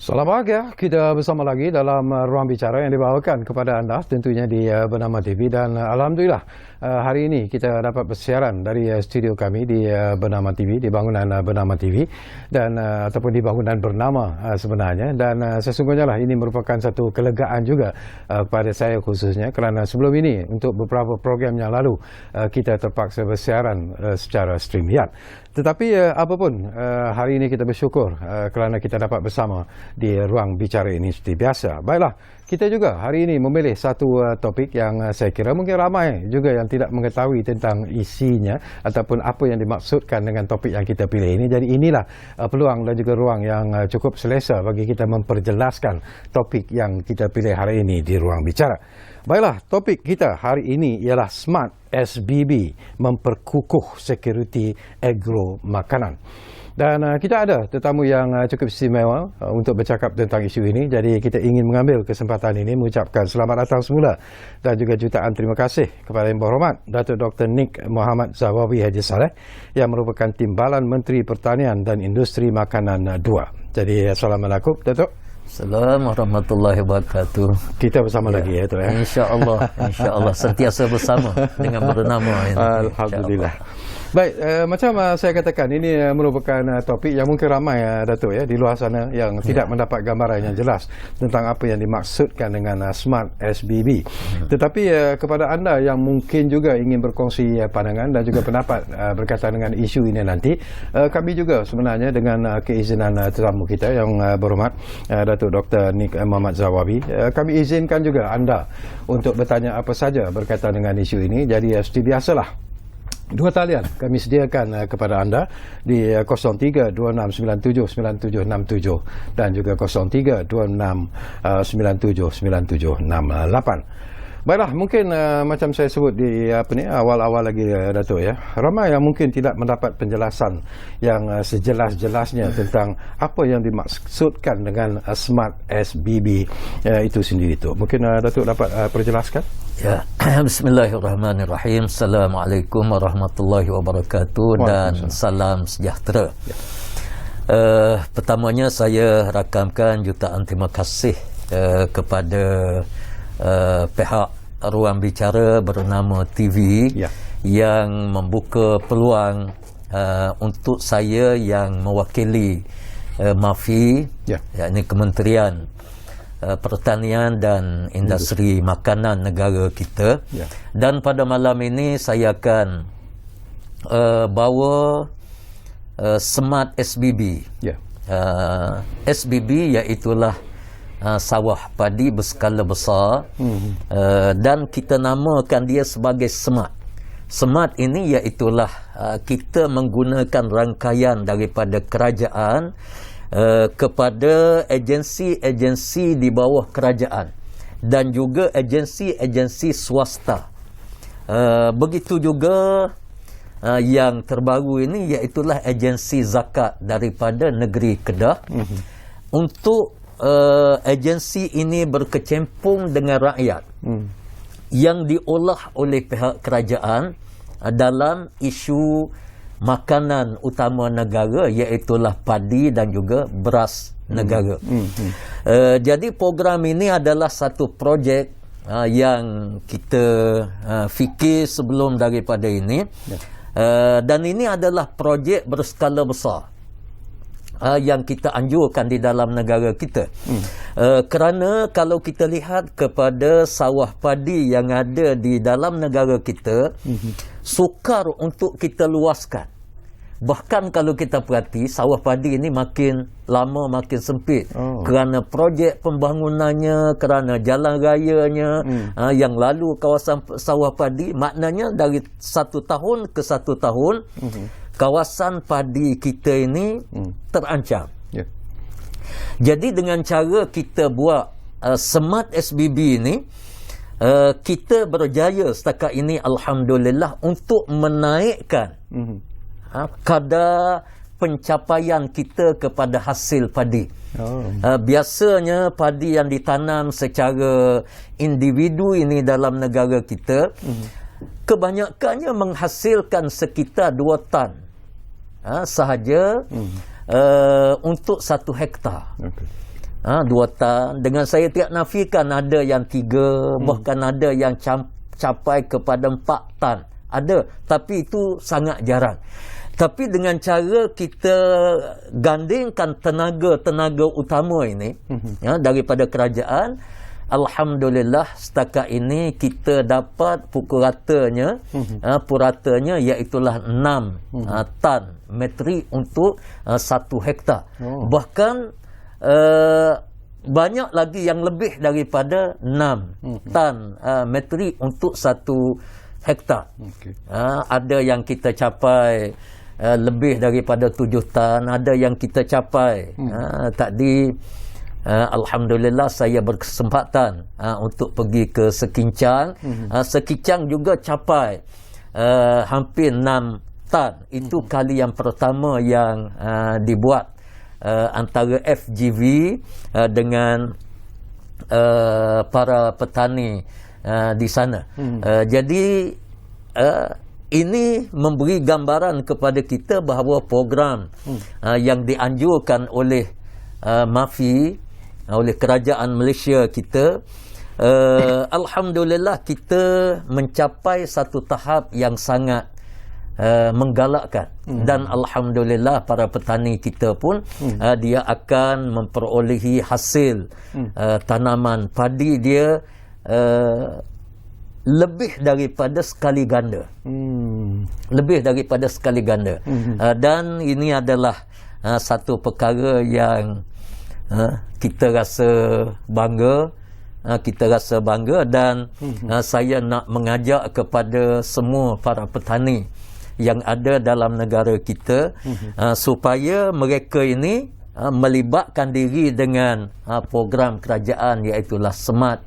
Salam bahagia, kita bersama lagi dalam ruang bicara yang dibawakan kepada anda tentunya di Bernama TV dan Alhamdulillah hari ini kita dapat bersiaran dari studio kami di Bernama TV, di bangunan Bernama TV dan ataupun di bangunan bernama sebenarnya, dan sesungguhnya lah ini merupakan satu kelegaan juga kepada saya khususnya kerana sebelum ini untuk beberapa program yang lalu kita terpaksa bersiaran secara StreamYard. Tetapi apapun, hari ini kita bersyukur kerana kita dapat bersama di ruang bicara ini seperti biasa. Baiklah, kita juga hari ini memilih satu topik yang saya kira mungkin ramai juga yang tidak mengetahui tentang isinya ataupun apa yang dimaksudkan dengan topik yang kita pilih ini. Jadi inilah peluang dan juga ruang yang cukup selesa bagi kita memperjelaskan topik yang kita pilih hari ini di ruang bicara. Baiklah, topik kita hari ini ialah Smart SBB memperkukuh sekuriti agro makanan. Dan kita ada tetamu yang cukup istimewa untuk bercakap tentang isu ini. Jadi kita ingin mengambil kesempatan ini mengucapkan selamat datang semula dan juga jutaan terima kasih kepada Yang Berhormat Datuk Dr. Nik Mohamad Zawawi Haji Saleh yang merupakan Timbalan Menteri Pertanian dan Industri Makanan 2. Jadi Assalamualaikum Datuk. Assalamualaikum warahmatullahi wabarakatuh. Kita bersama lagi ya tu ya. Insya-Allah sentiasa bersama dengan bernama ini. Alhamdulillah. Baik, macam saya katakan ini merupakan topik yang mungkin ramai Datuk ya di luar sana yang tidak mendapat gambaran yang jelas tentang apa yang dimaksudkan dengan Smart SBB. Tetapi kepada anda yang mungkin juga ingin berkongsi pandangan dan juga pendapat berkaitan dengan isu ini nanti, kami juga sebenarnya dengan keizinan tetamu kita yang berhormat Datuk Dr. Nik Mohamad Zawawi, kami izinkan juga anda untuk bertanya apa saja berkaitan dengan isu ini. Jadi seperti biasalah, dua talian kami sediakan kepada anda di 0326979767 dan juga 0326979768. Baiklah, mungkin macam saya sebut di awal-awal lagi Datuk ya, ramai yang mungkin tidak mendapat penjelasan yang sejelas-jelasnya tentang apa yang dimaksudkan dengan Smart SBB itu sendiri tu. Mungkin Datuk dapat perjelaskan? Ya, bismillahirrahmanirrahim. Assalamualaikum warahmatullahi wabarakatuh dan salam sejahtera. Ya. Pertamanya saya rakamkan jutaan terima kasih kepada pihak ruang bicara bernama TV yang membuka peluang untuk saya yang mewakili MAFI, yakni Kementerian Pertanian dan Industri Makanan negara kita. Dan pada malam ini saya akan bawa Smart SBB. SBB iaitulah sawah padi berskala besar, dan kita namakan dia sebagai Smart. Smart ini iaitulah kita menggunakan rangkaian daripada kerajaan kepada agensi-agensi di bawah kerajaan dan juga agensi-agensi swasta. Begitu juga yang terbaru ini iaitulah agensi zakat daripada negeri Kedah. Untuk agensi ini berkecimpung dengan rakyat yang diolah oleh pihak kerajaan dalam isu makanan utama negara, iaitulah padi dan juga beras negara. Jadi program ini adalah satu projek yang kita fikir sebelum daripada ini, dan ini adalah projek berskala besar yang kita anjurkan di dalam negara kita. Kerana kalau kita lihat kepada sawah padi yang ada di dalam negara kita, sukar untuk kita luaskan. Bahkan kalau kita perhati, sawah padi ini makin lama makin sempit kerana projek pembangunannya, kerana jalan rayanya yang lalu kawasan sawah padi. Maknanya dari satu tahun ke satu tahun kawasan padi kita ini terancam. Jadi dengan cara kita buat Smart SBB ini, kita berjaya setakat ini alhamdulillah untuk menaikkan kadar pencapaian kita kepada hasil padi. Biasanya padi yang ditanam secara individu ini dalam negara kita kebanyakannya menghasilkan sekitar 2 tan sahaja untuk 1 hektar. 2 tan. Dengan saya tidak nafikan ada yang 3, bahkan ada yang capai kepada 4 tan. Ada, tapi itu sangat jarang. Tapi dengan cara kita gandingkan tenaga utama ini daripada kerajaan, alhamdulillah setakat ini kita dapat pukul ratanya puratanya iaitulah 6 tan metrik untuk 1 hektar. Bahkan banyak lagi yang lebih daripada 6 tan metrik untuk 1 hektar. Ada yang kita capai lebih daripada 7 tan, ada yang kita capai. Tadi alhamdulillah saya berkesempatan untuk pergi ke Sekincang. Sekincang juga capai hampir 6 tan. Itu kali yang pertama yang dibuat antara FGV dengan para petani di sana. Jadi ini memberi gambaran kepada kita bahawa program yang dianjurkan oleh MAFI, oleh kerajaan Malaysia kita, alhamdulillah kita mencapai satu tahap yang sangat menggalakkan. Dan alhamdulillah para petani kita pun dia akan memperolehi hasil tanaman padi dia lebih daripada sekali ganda. Lebih daripada sekali ganda. Dan ini adalah satu perkara yang kita rasa bangga. Kita rasa bangga dan saya nak mengajak kepada semua para petani yang ada dalam negara kita supaya mereka ini melibatkan diri dengan program kerajaan iaitulah Smart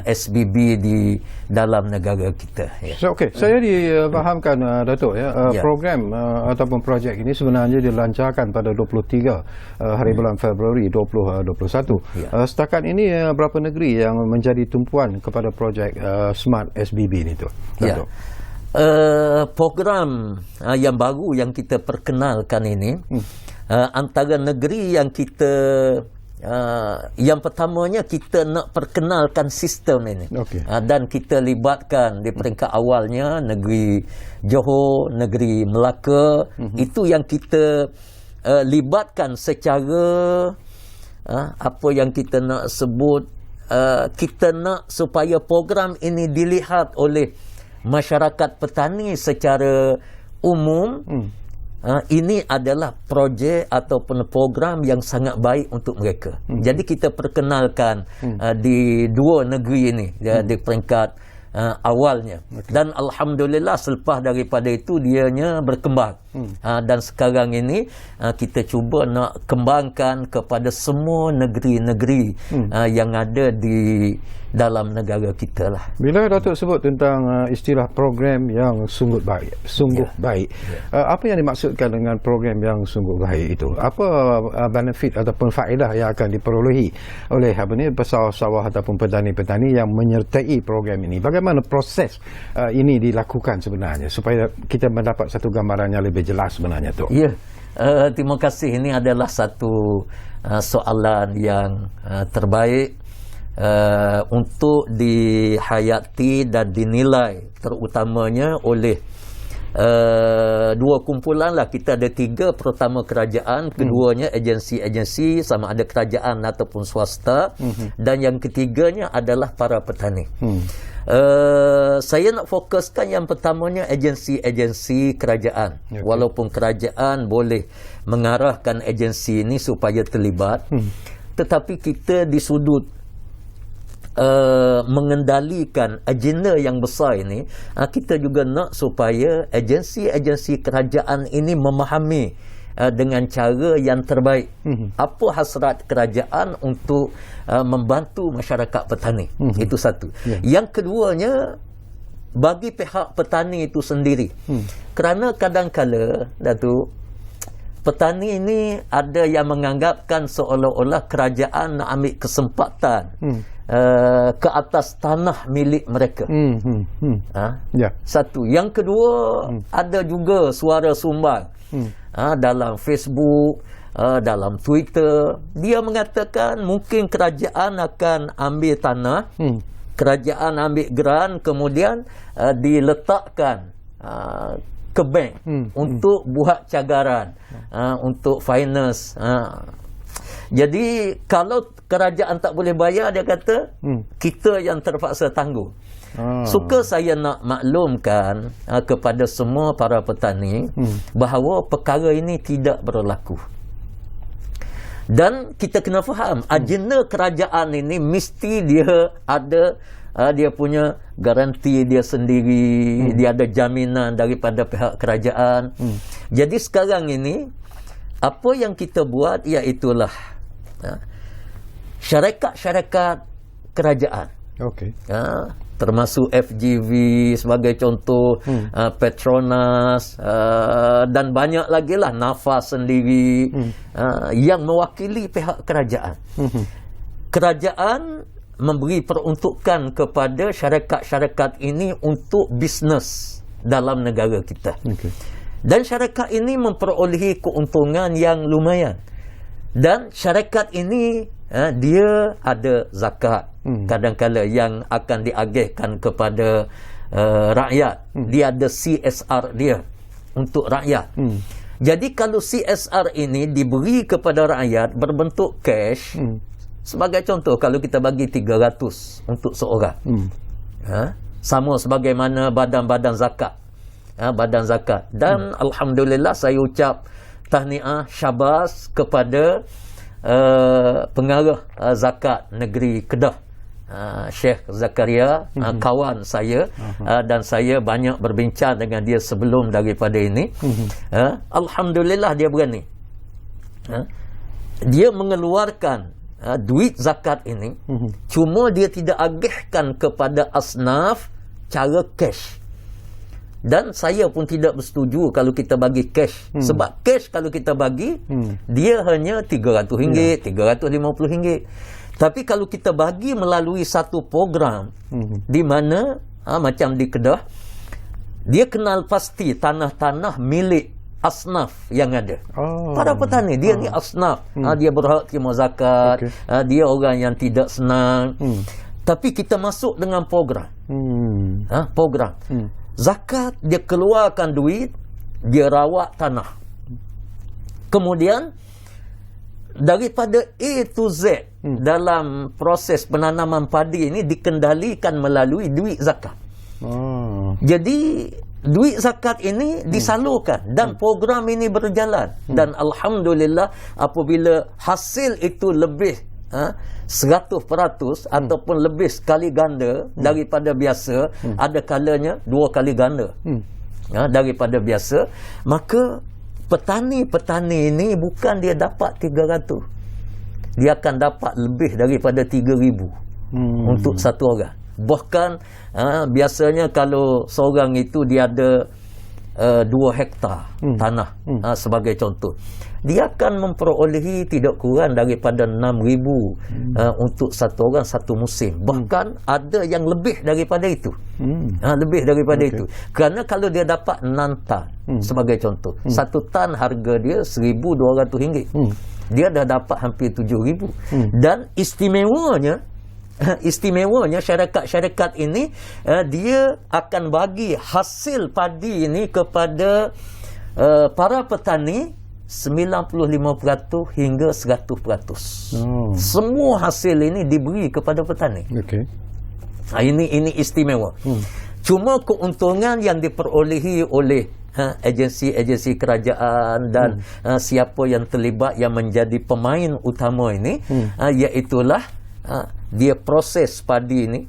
SBB di dalam negara kita. So, okey, saya difahamkan Datuk program ataupun projek ini sebenarnya dilancarkan pada 23 hari bulan Februari 2021. Setakat ini berapa negeri yang menjadi tumpuan kepada projek Smart SBB ini tu, Datuk? Program yang baru yang kita perkenalkan ini antara negeri yang kita yang pertamanya kita nak perkenalkan sistem ini. Dan kita libatkan di peringkat awalnya negeri Johor, negeri Melaka. Itu yang kita libatkan secara apa yang kita nak sebut, kita nak supaya program ini dilihat oleh masyarakat petani secara umum. Ini adalah projek ataupun program yang sangat baik untuk mereka. Jadi kita perkenalkan di 2 negeri ini di peringkat awalnya. Dan alhamdulillah selepas daripada itu dianya berkembang. Dan sekarang ini kita cuba nak kembangkan kepada semua negeri-negeri yang ada di dalam negara kita lah. Bila Datuk sebut tentang istilah program yang sungguh baik, apa yang dimaksudkan dengan program yang sungguh baik itu? Apa benefit ataupun faedah yang akan diperolehi oleh pesawah-pesawah ataupun petani-petani yang menyertai program ini? Bagaimana proses ini dilakukan sebenarnya supaya kita mendapat satu gambaran yang lebih jelas sebenarnya tu? Ya, terima kasih. Ini adalah satu soalan yang terbaik untuk dihayati dan dinilai terutamanya oleh 2 kumpulan lah. Kita ada 3. Pertama kerajaan, keduanya agensi-agensi sama ada kerajaan ataupun swasta, dan yang ketiganya adalah para petani. Saya nak fokuskan yang pertamanya agensi-agensi kerajaan. Walaupun kerajaan boleh mengarahkan agensi ini supaya terlibat, tetapi kita di sudut mengendalikan agenda yang besar ini, kita juga nak supaya agensi-agensi kerajaan ini memahami dengan cara yang terbaik apa hasrat kerajaan untuk membantu masyarakat petani. Itu satu. Yang keduanya, bagi pihak petani itu sendiri, kerana kadang-kala Datuk, petani ini ada yang menganggapkan seolah-olah kerajaan nak ambil kesempatan ke atas tanah milik mereka. Satu. Yang kedua, ada juga suara sumbang dalam Facebook, dalam Twitter, dia mengatakan mungkin kerajaan akan ambil tanah, kerajaan ambil geran, kemudian diletakkan ke bank untuk buat cagaran, untuk finance. Jadi kalau kerajaan tak boleh bayar, dia kata kita yang terpaksa tanggung. Suka saya nak maklumkan kepada semua para petani bahawa perkara ini tidak berlaku. Dan kita kena faham agenda kerajaan ini mesti dia ada dia punya garanti dia sendiri, dia ada jaminan daripada pihak kerajaan. Jadi sekarang ini apa yang kita buat iaitulah syarikat-syarikat kerajaan. Okey. Termasuk FGV sebagai contoh, Petronas, dan banyak lagi lah, Nafas sendiri, yang mewakili pihak kerajaan. Kerajaan memberi peruntukan kepada syarikat-syarikat ini untuk bisnes dalam negara kita. Dan syarikat ini memperolehi keuntungan yang lumayan. Dan syarikat ini dia ada zakat kadang-kala yang akan diagihkan kepada rakyat. Dia ada CSR dia untuk rakyat. Jadi kalau CSR ini diberi kepada rakyat berbentuk cash, sebagai contoh kalau kita bagi 300 untuk seorang, sama sebagaimana badan-badan zakat, badan zakat. Dan alhamdulillah saya ucap tahniah syabas kepada pengarah zakat negeri Kedah, Syekh Zakaria, kawan saya, dan saya banyak berbincang dengan dia sebelum daripada ini. Alhamdulillah dia berani, dia mengeluarkan duit zakat ini, cuma dia tidak agihkan kepada asnaf cara cash. Dan saya pun tidak bersetuju kalau kita bagi cash. Sebab cash kalau kita bagi, dia hanya RM300, RM350. Tapi kalau kita bagi melalui satu program, di mana macam di Kedah, dia kenal pasti tanah-tanah milik asnaf yang ada. Para petani, dia ni asnaf, dia berhak terima zakat, dia orang yang tidak senang. Tapi kita masuk dengan program. Program zakat, dia keluarkan duit, dia rawat tanah. Kemudian daripada A to Z dalam proses penanaman padi ini dikendalikan melalui duit zakat. Jadi duit zakat ini disalurkan dan program ini berjalan. Dan alhamdulillah apabila hasil itu lebih 100% ataupun lebih sekali ganda daripada biasa, ada kalanya 2 kali ganda daripada biasa, maka petani-petani ini bukan dia dapat 300, dia akan dapat lebih daripada 3,000 untuk satu orang. Bahkan biasanya kalau seorang itu dia ada 2 hektar tanah, sebagai contoh, dia akan memperolehi tidak kurang daripada 6,000 untuk satu orang satu musim. Bahkan ada yang lebih daripada itu. Lebih daripada itu. Kerana kalau dia dapat 6 tan sebagai contoh, 1 tan harga dia RM1,200. Dia dah dapat hampir 7,000. Dan istimewanya syarikat-syarikat ini, dia akan bagi hasil padi ini kepada para petani 95% hingga 100%. Semua hasil ini diberi kepada petani. Ini istimewa. Cuma keuntungan yang diperolehi oleh agensi-agensi kerajaan dan siapa yang terlibat yang menjadi pemain utama ini, iaitulah dia proses padi ini.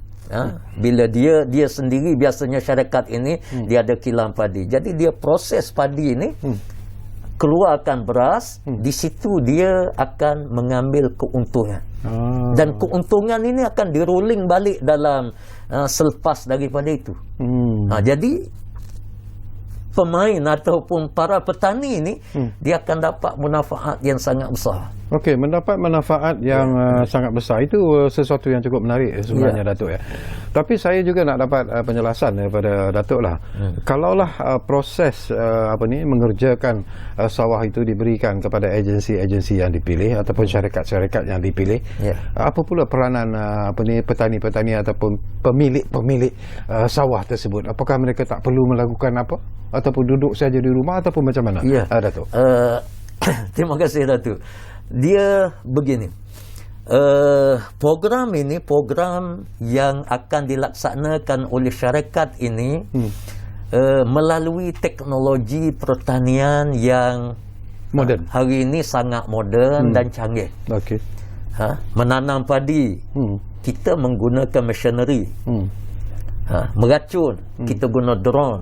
Bila dia sendiri, biasanya syarikat ini dia ada kilang padi, jadi dia proses padi ini, keluarkan beras, di situ dia akan mengambil keuntungan. Dan keuntungan ini akan di-rolling balik dalam selepas daripada itu. Jadi pemain ataupun para petani ini dia akan dapat manfaat yang sangat besar. Okey, mendapat manfaat yang sangat besar itu sesuatu yang cukup menarik sebenarnya, Datuk ya. Tapi saya juga nak dapat penjelasan daripada Datuk lah. Kalaulah proses mengerjakan sawah itu diberikan kepada agensi-agensi yang dipilih ataupun syarikat-syarikat yang dipilih, apa pula peranan petani-petani ataupun pemilik-pemilik sawah tersebut? Apakah mereka tak perlu melakukan apa ataupun duduk saja di rumah ataupun macam mana? Datuk. Terima kasih, Datuk. Dia begini, program ini program yang akan dilaksanakan oleh syarikat ini melalui teknologi pertanian yang moden. Hari ini sangat moden dan canggih. Okey. Menanam padi kita menggunakan machinery. Meracun kita guna drone.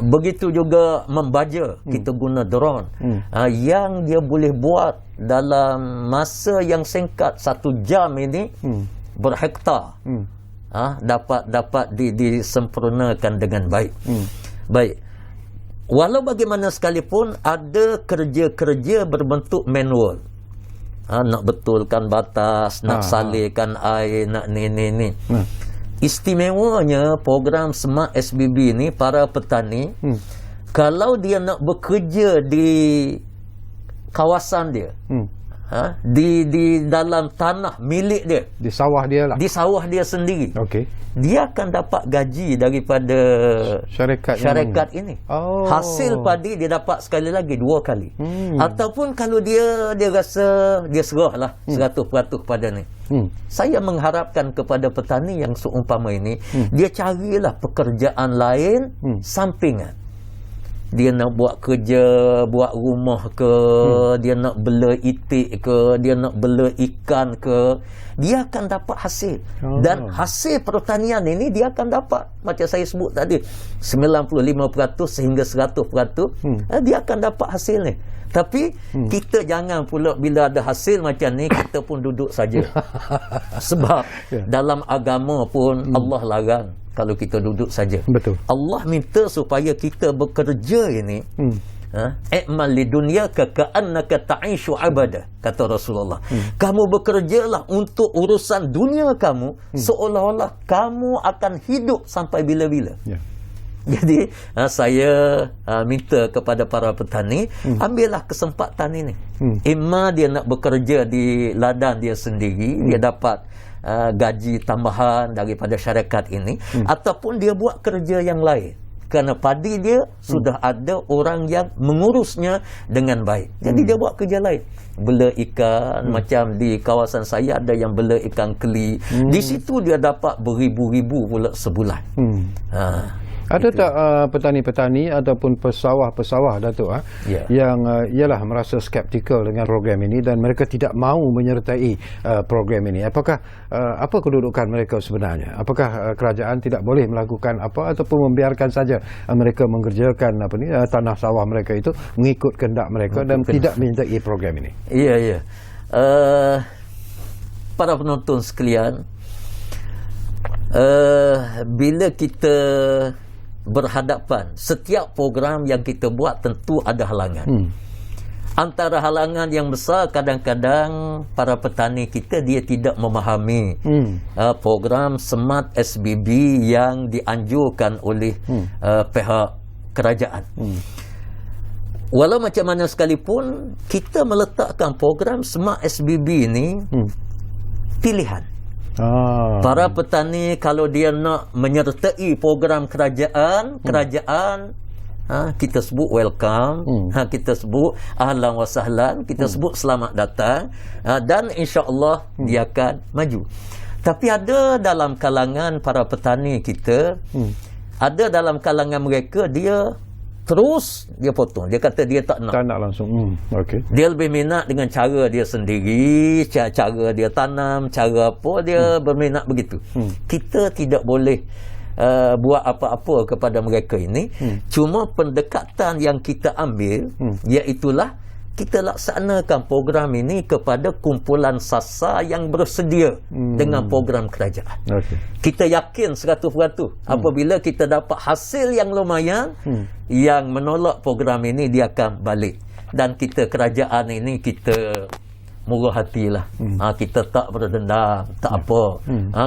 Begitu juga membaja kita guna drone yang dia boleh buat dalam masa yang singkat 1 jam ini berhektar dapat disempurnakan dengan baik. Baik, walau bagaimana sekalipun ada kerja-kerja berbentuk manual, nak betulkan batas, nak salirkan air, nak ni. Istimewanya program Smart SBB ni, para petani kalau dia nak bekerja di kawasan dia, di dalam tanah milik dia, di sawah dia lah, di sawah dia sendiri, dia akan dapat gaji daripada syarikat ini. Hasil padi dia dapat sekali lagi 2 kali. Ataupun kalau dia rasa dia serahlah 100% pada ni. Saya mengharapkan kepada petani yang seumpama ini, dia carilah pekerjaan lain sampingan. Dia nak buat kerja, buat rumah ke, dia nak bela itik ke, dia nak bela ikan ke, dia akan dapat hasil. Dan hasil pertanian ini dia akan dapat, macam saya sebut tadi, 95% sehingga 100%, dia akan dapat hasil ni. Tapi kita jangan pula bila ada hasil macam ni kita pun duduk saja. Sebab dalam agama pun Allah larang kalau kita duduk saja. Betul. Allah minta supaya kita bekerja ini. I'mal lidunyaka ka'annaka ta'ishu abada, kata Rasulullah. Kamu bekerjalah untuk urusan dunia kamu seolah-olah kamu akan hidup sampai bila-bila. Jadi saya minta kepada para petani, ambillah kesempatan ini. Imma dia nak bekerja di ladang dia sendiri, dia dapat gaji tambahan daripada syarikat ini, ataupun dia buat kerja yang lain. Kerana padi dia sudah ada orang yang mengurusnya dengan baik. Jadi dia buat kerja lain. Bela ikan, macam di kawasan saya ada yang bela ikan keli. Di situ dia dapat beribu-ribu pula sebulan. Ada tak petani-petani ataupun pesawah-pesawah, Datuk, yang ialah merasa skeptikal dengan program ini dan mereka tidak mahu menyertai program ini? Apakah apa kedudukan mereka sebenarnya? Apakah kerajaan tidak boleh melakukan apa ataupun membiarkan saja mereka mengerjakan tanah sawah mereka itu mengikut kehendak mereka dan tidak menyertai program ini? Ya. Para penonton sekalian, bila kita berhadapan, setiap program yang kita buat tentu ada halangan. Antara halangan yang besar, kadang-kadang para petani kita dia tidak memahami program Smart SBB yang dianjurkan oleh pihak kerajaan. Walau macam mana sekalipun, kita meletakkan program Smart SBB ini pilihan. Para petani kalau dia nak menyertai program kerajaan, kita sebut welcome, kita sebut ahlan wa sahlan, kita sebut selamat datang, dan insya-Allah dia akan maju. Tapi ada dalam kalangan para petani kita, ada dalam kalangan mereka dia terus dia potong. Dia kata dia tak nak. Tak nak langsung. Dia lebih minat dengan cara dia sendiri, cara dia tanam, cara apa dia berminat begitu. Kita tidak boleh buat apa-apa kepada mereka ini. Cuma pendekatan yang kita ambil, iaitulah kita laksanakan program ini kepada kumpulan sasar yang bersedia dengan program kerajaan. Kita yakin 100% apabila kita dapat hasil yang lumayan, yang menolak program ini dia akan balik. dan kita kerajaan ini kita murah hatilah. Kita tak berdendam, tak apa.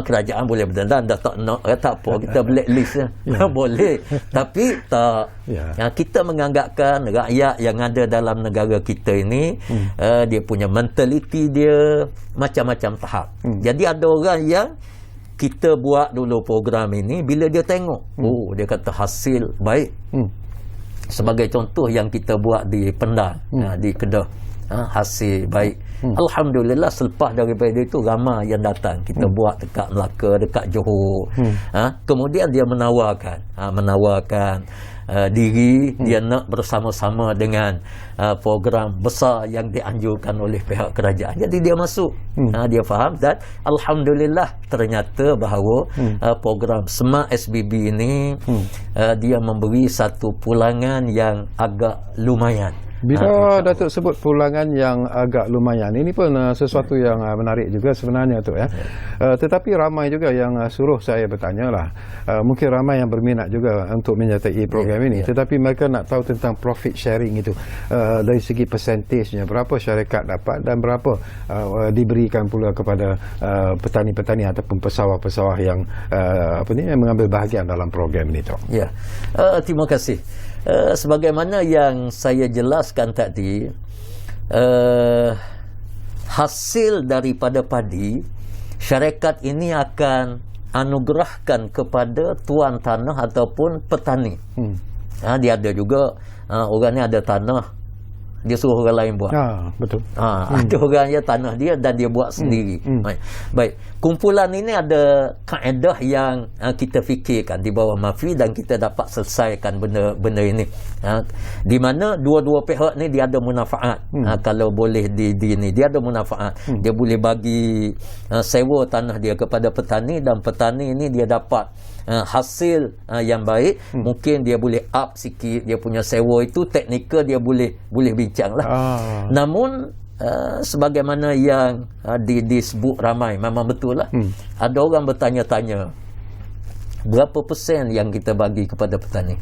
Kerajaan boleh berdendam, dah tak nak, tak apa, kita blacklist boleh. Tapi tak. Kita menganggapkan rakyat yang ada dalam negara kita ini, dia punya mentaliti dia macam-macam tahap. Jadi ada orang yang kita buat dulu program ini, bila dia tengok, dia kata hasil baik. Sebagai contoh yang kita buat di Pendang, di Kedah, hasil baik. Alhamdulillah, selepas daripada itu ramai yang datang. Kita buat dekat Melaka, dekat Johor. Kemudian dia menawarkan diri, dia nak bersama-sama dengan program besar yang dianjurkan oleh pihak kerajaan. Jadi dia masuk, dia faham, dan Alhamdulillah ternyata bahawa program Smart SBB ini dia memberi satu pulangan yang agak lumayan. Bila Datuk sebut pulangan yang agak lumayan, ini pun sesuatu yang menarik juga sebenarnya tu ya. Tetapi ramai juga yang suruh saya bertanya lah. Mungkin ramai yang berminat juga untuk menyertai program ini. Tetapi mereka nak tahu tentang profit sharing itu. Dari segi persentasenya, berapa syarikat dapat dan berapa diberikan pula kepada petani-petani ataupun pesawah-pesawah yang yang mengambil bahagian dalam program ini tu. Ya, terima kasih. Sebagaimana yang saya jelaskan tadi, hasil daripada padi, syarikat ini akan anugerahkan kepada tuan tanah ataupun petani. Dia ada juga orang ni ada tanah, dia suruh orang lain buat. Betul. Ada orang yang tanah dia dan dia buat sendiri. Baik. Kumpulan ini ada kaedah yang kita fikirkan di bawah MAFI dan kita dapat selesaikan benda ini. Di mana dua-dua pihak ni dia ada manfaat. Kalau boleh ini dia ada manfaat. Dia boleh bagi sewa tanah dia kepada petani, dan petani ini dia dapat hasil yang baik. Mungkin dia boleh up sikit dia punya sewa itu, teknikal dia boleh bincang lah. Namun sebagaimana yang disebut ramai, memang betul lah. Ada orang bertanya-tanya berapa persen yang kita bagi kepada petani.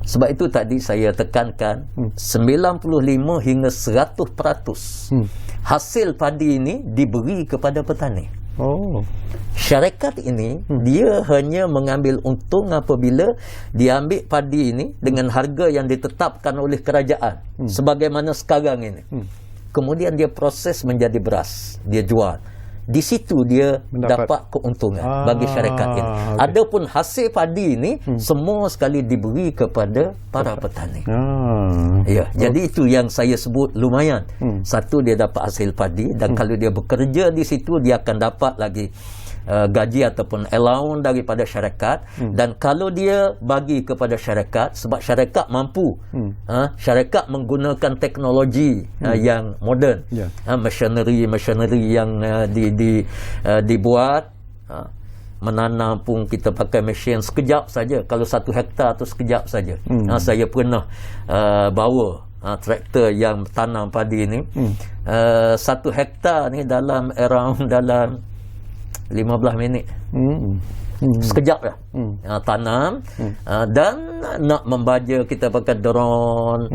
Sebab itu tadi saya tekankan 95 hingga 100% hasil padi ini diberi kepada petani. Syarikat ini dia hanya mengambil untung apabila dia ambil padi ini dengan harga yang ditetapkan oleh kerajaan, sebagaimana sekarang ini. Kemudian dia proses menjadi beras, dia jual. Di situ dia dapat keuntungan bagi syarikat ini. Adapun hasil padi ini semua sekali diberi kepada para petani. Jadi itu yang saya sebut lumayan. Satu, dia dapat hasil padi, dan kalau dia bekerja di situ dia akan dapat lagi gaji ataupun allowance daripada syarikat. Dan kalau dia bagi kepada syarikat, sebab syarikat mampu, syarikat menggunakan teknologi yang moden, machinery yang dibuat. Menanam pun kita pakai mesin sekejap saja. Kalau 1 hektar tu sekejap saja. Saya pernah bawa traktor yang tanam padi ni. 1 hektar ni dalam 15 minit. Sekejap lah. Tanam, dan nak membaja kita pakai drone,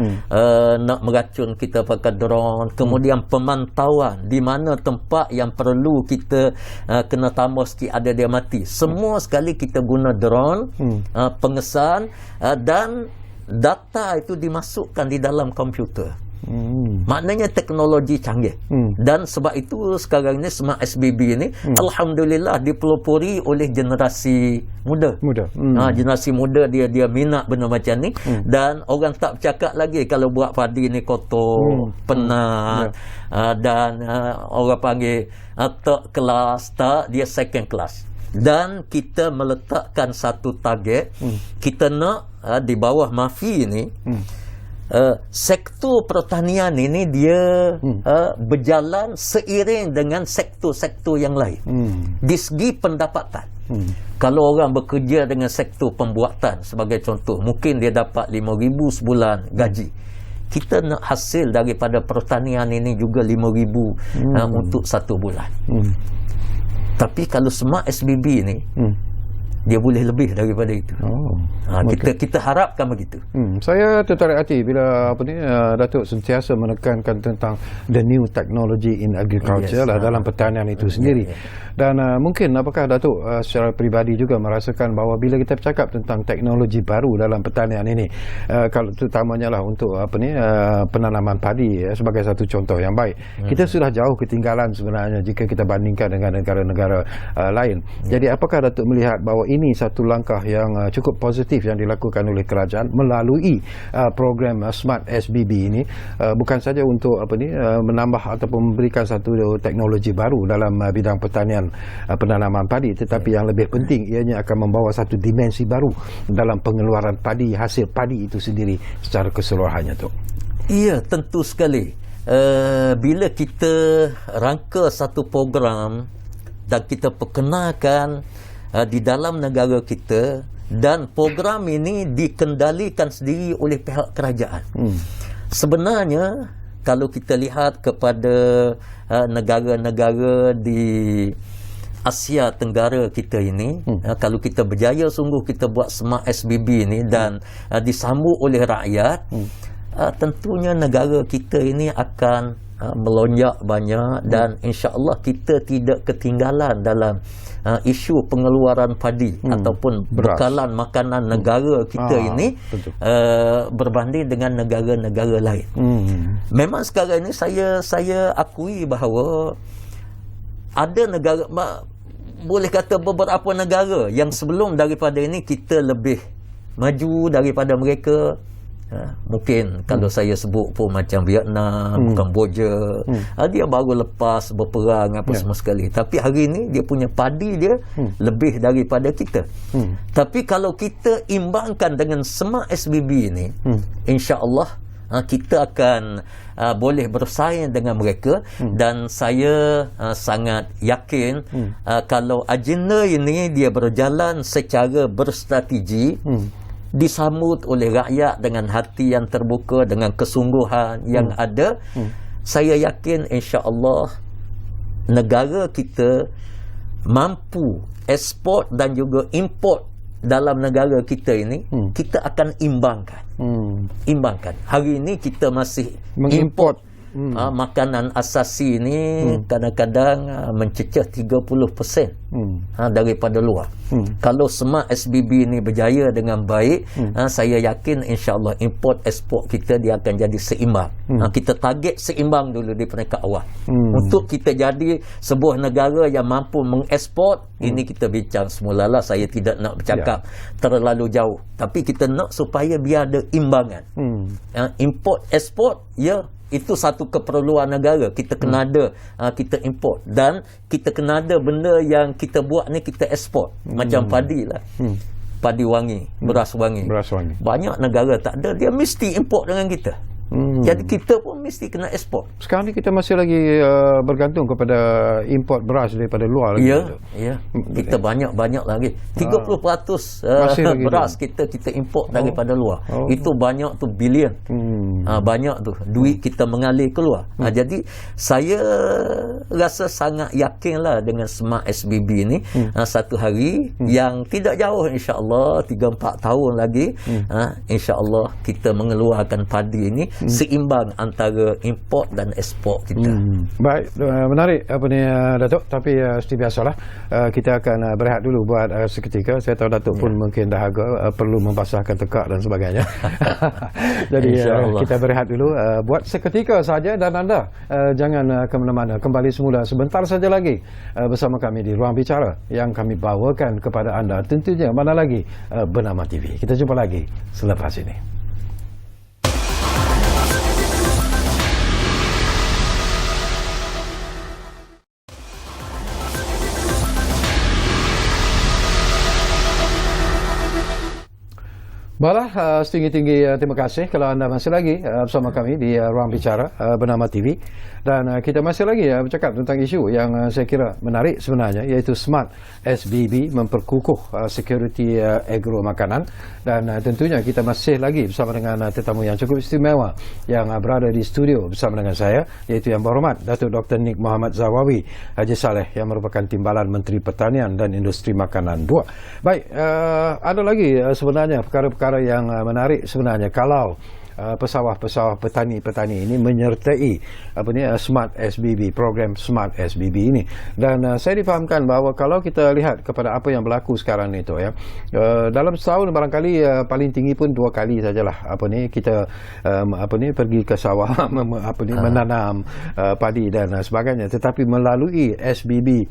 nak meracun kita pakai drone. Kemudian pemantauan di mana tempat yang perlu kita kena tambah sikit ada dia mati. Semua sekali kita guna drone, pengesan, dan data itu dimasukkan di dalam komputer. Maknanya teknologi canggih. Dan sebab itu sekarang ni Smart SBB ni Alhamdulillah dipelopori oleh generasi muda. Generasi muda dia minat benda macam ni. Dan orang tak bercakap lagi kalau buat padi ni kotor, penat, dan orang panggil tak kelas, tak, dia second class. Dan kita meletakkan satu target. Kita nak di bawah MAFI ni, sektor pertanian ini dia berjalan seiring dengan sektor-sektor yang lain. Di segi pendapatan, kalau orang bekerja dengan sektor pembuatan sebagai contoh, mungkin dia dapat 5,000 sebulan gaji. Kita nak hasil daripada pertanian ini juga 5,000 untuk 1 bulan. Tapi kalau Smart SBB ni dia boleh lebih daripada itu. Kita harapkan begitu. Saya tertarik hati bila Datuk sentiasa menekankan tentang the new technology in agriculture dalam pertanian itu sendiri. Dan mungkin apakah Datuk secara peribadi juga merasakan bahawa bila kita bercakap tentang teknologi baru dalam pertanian ini, kalau terutamanya lah untuk penanaman padi sebagai satu contoh yang baik, kita sudah jauh ketinggalan sebenarnya jika kita bandingkan dengan negara-negara lain. Jadi apakah Datuk melihat bahawa ini satu langkah yang cukup positif yang dilakukan oleh kerajaan melalui program Smart SBB ini, bukan saja untuk menambah ataupun memberikan satu teknologi baru dalam bidang pertanian penanaman padi, tetapi yang lebih penting ianya akan membawa satu dimensi baru dalam pengeluaran padi, hasil padi itu sendiri secara keseluruhannya tu. Ya, tentu sekali. Bila kita rangka satu program dan kita perkenalkan di dalam negara kita, dan program ini dikendalikan sendiri oleh pihak kerajaan. Sebenarnya kalau kita lihat kepada negara-negara di Asia Tenggara kita ini, kalau kita berjaya sungguh kita buat Smart SBB ini dan disambut oleh rakyat, tentunya negara kita ini akan melonjak banyak dan insya-Allah kita tidak ketinggalan dalam isu pengeluaran padi ataupun bekalan makanan negara kita ini berbanding dengan negara-negara lain. Memang sekarang ini saya akui bahawa ada negara, boleh kata beberapa negara yang sebelum daripada ini kita lebih maju daripada mereka. Mungkin kalau saya sebut pun macam Vietnam, Kemboja, dia baru lepas berperang semua sekali, tapi hari ini dia punya padi dia lebih daripada kita. Tapi kalau kita imbangkan dengan Smart SBB ini, insya-Allah kita akan boleh bersaing dengan mereka. Dan saya sangat yakin kalau agenda ini dia berjalan secara berstrategi, disambut oleh rakyat dengan hati yang terbuka, dengan kesungguhan yang ada, saya yakin insya-Allah negara kita mampu ekspor dan juga import dalam negara kita ini, kita akan imbangkan. Hari ini kita masih mengimport makanan asasi ini kadang-kadang mencecah 30% daripada luar. Kalau Smart SBB ini berjaya dengan baik, saya yakin insya-Allah import ekspor kita dia akan jadi seimbang. Kita target seimbang dulu di peringkat awal. Untuk kita jadi sebuah negara yang mampu mengekspor, ini kita bincang semula lah, saya tidak nak bercakap terlalu jauh, tapi kita nak supaya biar ada imbangan. Import ekspor itu satu keperluan negara. Kita kena ada, kita import, dan kita kena ada benda yang kita buat ni kita ekspor. Macam padi lah, padi wangi, beras wangi. Banyak negara tak ada, dia mesti import dengan kita. Jadi kita pun mesti kena ekspor. Sekarang ni kita masih lagi bergantung kepada import beras daripada luar lagi. Ya. Kita banyak lagi. 30% beras kita import daripada luar. Itu banyak tu, bilion. Banyak tu duit kita mengalir keluar. Jadi saya rasa sangat yakinlah dengan Smart SBB ini, satu hari yang tidak jauh, insya-Allah 3-4 tahun lagi, insya-Allah kita mengeluarkan padi ini seimbang antara import dan ekspor kita. Baik, menarik Datuk, tapi seperti biasalah kita akan berehat dulu buat seketika. Saya tahu Datuk pun mungkin dahaga, perlu membasahkan tekak dan sebagainya. Jadi kita berehat dulu buat seketika saja, dan anda jangan ke mana-mana, kembali semula sebentar saja lagi bersama kami di Ruang Bicara yang kami bawakan kepada anda tentunya mana lagi Bernama TV. Kita jumpa lagi selepas ini. Baiklah, setinggi-tinggi terima kasih kalau anda masih lagi bersama kami di Ruang Bicara Bernama TV. Dan kita masih lagi bercakap tentang isu yang saya kira menarik sebenarnya, iaitu Smart SBB memperkukuh security agro makanan. Dan tentunya kita masih lagi bersama dengan tetamu yang cukup istimewa yang berada di studio bersama dengan saya, iaitu Yang Berhormat Datuk Dr. Nik Muhammad Zawawi Haji Saleh yang merupakan Timbalan Menteri Pertanian dan Industri Makanan 2. Baik, ada lagi sebenarnya perkara-perkara yang menarik sebenarnya kalau pesawah-pesawah petani-petani ini menyertai Smart SBB, program Smart SBB ini. Dan saya difahamkan bahawa kalau kita lihat kepada apa yang berlaku sekarang itu dalam setahun barangkali paling tinggi pun 2 kali sajalah kita pergi ke sawah menanam padi dan sebagainya. Tetapi melalui SBB,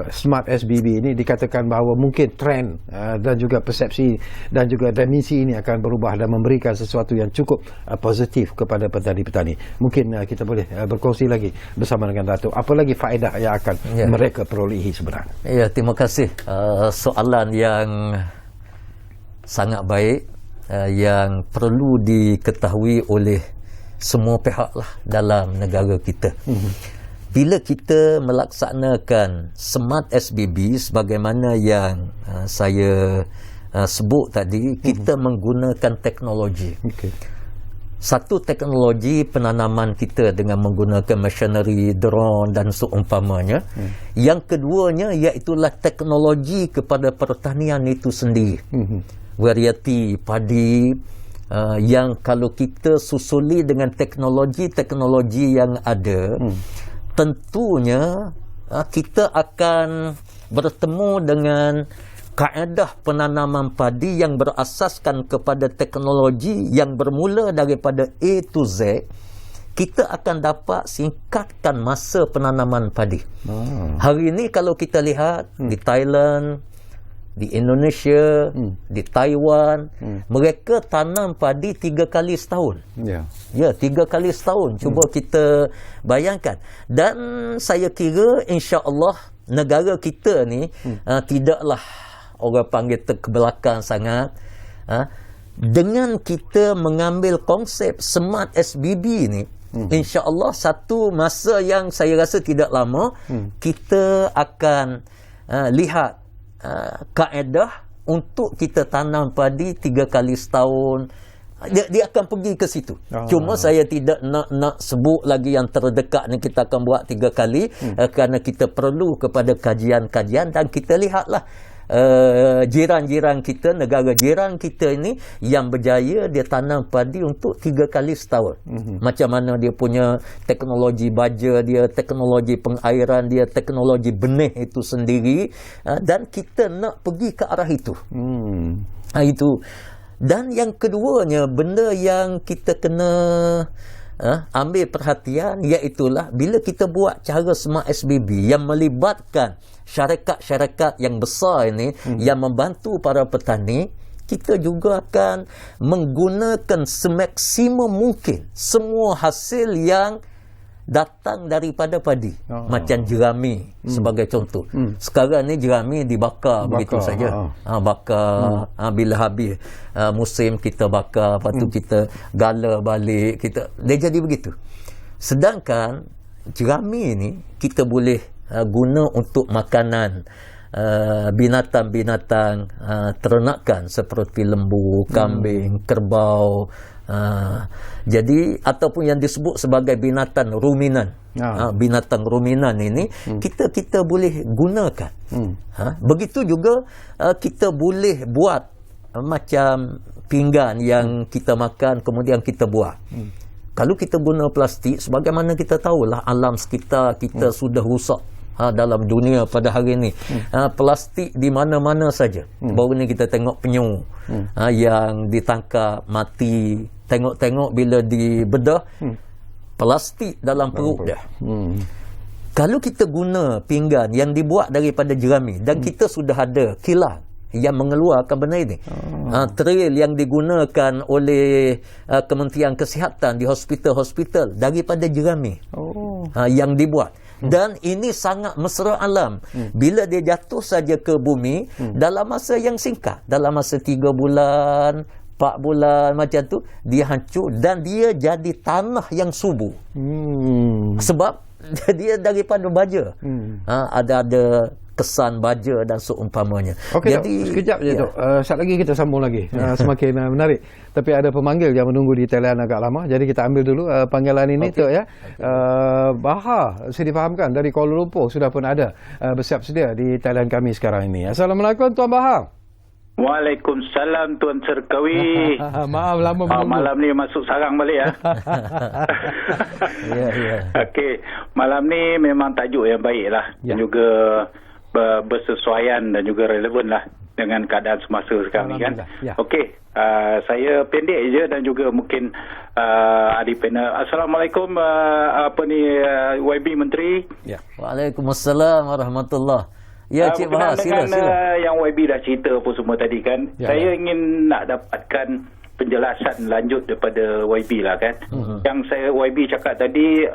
Smart SBB ini dikatakan bahawa mungkin trend dan juga persepsi dan juga dimensi ini akan berubah dan memberikan sesuatu yang cukup positif kepada petani-petani. Mungkin kita boleh berkongsi lagi bersama dengan Datuk apa lagi faedah yang akan mereka perolehi sebenarnya. Ya, terima kasih. Soalan yang sangat baik yang perlu diketahui oleh semua pihak lah dalam negara kita. Bila kita melaksanakan Smart SBB sebagaimana yang saya sebut tadi, kita menggunakan teknologi. Satu, teknologi penanaman kita dengan menggunakan machinery, drone dan seumpamanya. Yang keduanya iaitulah teknologi kepada pertanian itu sendiri. Varieti padi yang kalau kita susuli dengan teknologi-teknologi yang ada, tentunya kita akan bertemu dengan kaedah penanaman padi yang berasaskan kepada teknologi yang bermula daripada A to Z. Kita akan dapat singkatkan masa penanaman padi. Hari ini kalau kita lihat di Thailand, di Indonesia, di Taiwan, mereka tanam padi 3 kali setahun. Ya, 3 kali setahun. Cuba kita bayangkan. Dan saya kira insya-Allah negara kita ni tidaklah orang panggil terkebelakang sangat. Dengan kita mengambil konsep Smart SBB ni, insya-Allah satu masa yang saya rasa tidak lama, kita akan lihat kaedah untuk kita tanam padi 3 kali setahun. Dia akan pergi ke situ. Cuma saya tidak nak sebut lagi yang terdekat ni kita akan buat 3 kali, kerana kita perlu kepada kajian-kajian. Dan kita lihatlah jiran-jiran kita, negara jiran kita ini yang berjaya, dia tanam padi untuk 3 kali setahun. Macam mana dia punya teknologi baja dia, teknologi pengairan dia, teknologi benih itu sendiri, dan kita nak pergi ke arah itu. Itu. Dan yang keduanya, benda yang kita kena ambil perhatian, iaitulah bila kita buat cara Smart SBB yang melibatkan syarikat-syarikat yang besar ini, yang membantu para petani, kita juga akan menggunakan semaksimum mungkin semua hasil yang datang daripada padi. Macam jerami sebagai contoh. Sekarang ni jerami dibakar begitu saja. Bakar, bila habis musim kita bakar, lepas tu kita gala balik, dia jadi begitu. Sedangkan jerami ni kita boleh guna untuk makanan binatang-binatang ternakan seperti lembu, kambing, kerbau. Jadi ataupun yang disebut sebagai binatang ruminan. Binatang ruminan ini kita boleh gunakan. Begitu juga kita boleh buat macam pinggan yang kita makan kemudian kita buat. Kalau kita guna plastik, sebagaimana kita tahulah alam sekitar kita sudah rusak dalam dunia pada hari ini. Plastik di mana-mana saja. Baru ni kita tengok penyu yang ditangkap mati. Tengok-tengok bila dibedah, plastik dalam perut dia. Kalau kita guna pinggan yang dibuat daripada jerami dan kita sudah ada kilang yang mengeluarkan benda ini, trail yang digunakan oleh Kementerian Kesihatan di hospital-hospital daripada jerami yang dibuat. Dan ini sangat mesra alam. Bila dia jatuh saja ke bumi, dalam masa yang singkat, dalam masa 3 bulan, 4 bulan macam tu, dia hancur dan dia jadi tanah yang subur. Sebab dia daripada baja. Ada kesan baja dan seumpamanya. Okey, jadi sekejap je Tok. Sekejap lagi kita sambung lagi. Semakin menarik. Tapi ada pemanggil yang menunggu di talian agak lama. Jadi kita ambil dulu panggilan ini Tok ya. Baha, saya difahamkan dari Kuala Lumpur sudah pun ada bersiap sedia di talian kami sekarang ini. Assalamualaikum Tuan Baha. Waalaikumsalam Tuan Serkawi. Maaf lama menunggu. Malam ni masuk sarang balik ya. ya. Okey, malam ni memang tajuk yang baik lah. Ya. Dan juga bersesuaian dan juga relevan lah dengan keadaan semasa sekarang ni kan. Ya. Okey, saya pendek je dan juga mungkin adik panel. Assalamualaikum YB Menteri. Ya. Waalaikumsalam warahmatullahi. Ya Cik Baha, sila. Yang YB dah cerita apa semua tadi kan. Ya, Saya ingin nak dapatkan penjelasan lanjut daripada YB lah kan. Yang YB cakap tadi,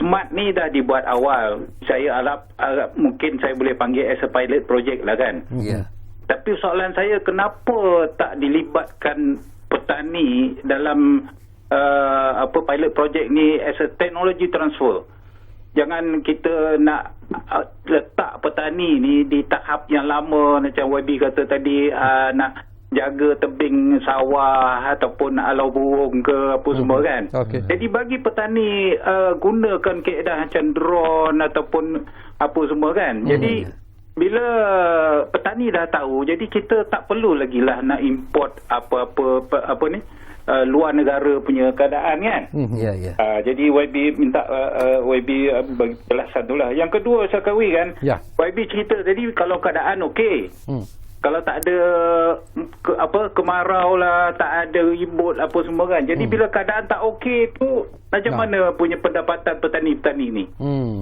smart ni dah dibuat awal. Saya harap mungkin saya boleh panggil as a pilot project lah kan. Ya. Tapi soalan saya, kenapa tak dilibatkan petani dalam pilot project ni as a technology transfer? Jangan kita nak letak petani ni di tahap yang lama macam YB kata tadi, nak jaga tebing sawah ataupun alau burung ke apa semua kan. Okey. Jadi bagi petani gunakan kaedah macam drone ataupun apa semua kan. Jadi bila petani dah tahu, jadi kita tak perlu lagi lah nak import apa ni luar negara punya keadaan kan. Ya. Jadi YB minta YB bagi penjelasan tu lah. Yang kedua Sarkawi kan, Ya. YB cerita tadi kalau keadaan okey, kalau tak ada kemarau lah, tak ada ribut apa semua kan. Jadi bila keadaan tak okey tu, macam mana punya pendapatan petani-petani ni?